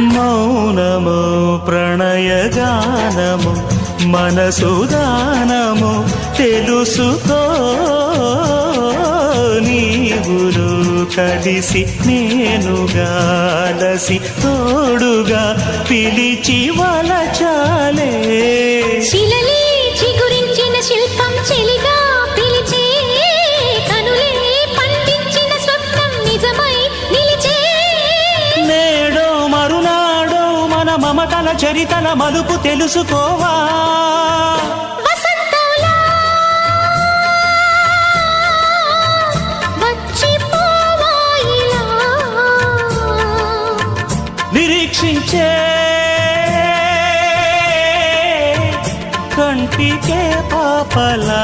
మౌనము ప్రణయగానము మనసుదానము తెలుసుకో నీవులు కలిసి నేనుగాలసి తోడుగా పిలిచి వలచాలే శిలలే చిగురించిన శిల్పం చెలిగా పిలిచే కనులే పండించిన స్వప్నం నిజమై నిలిచే నేడో మరునాడో మన మమతల చరితల మలుపు తెలుసుకోవా వసంతంలా వచ్చిపోవా ఇలా నిరీక్షించే కంటికే పాపలా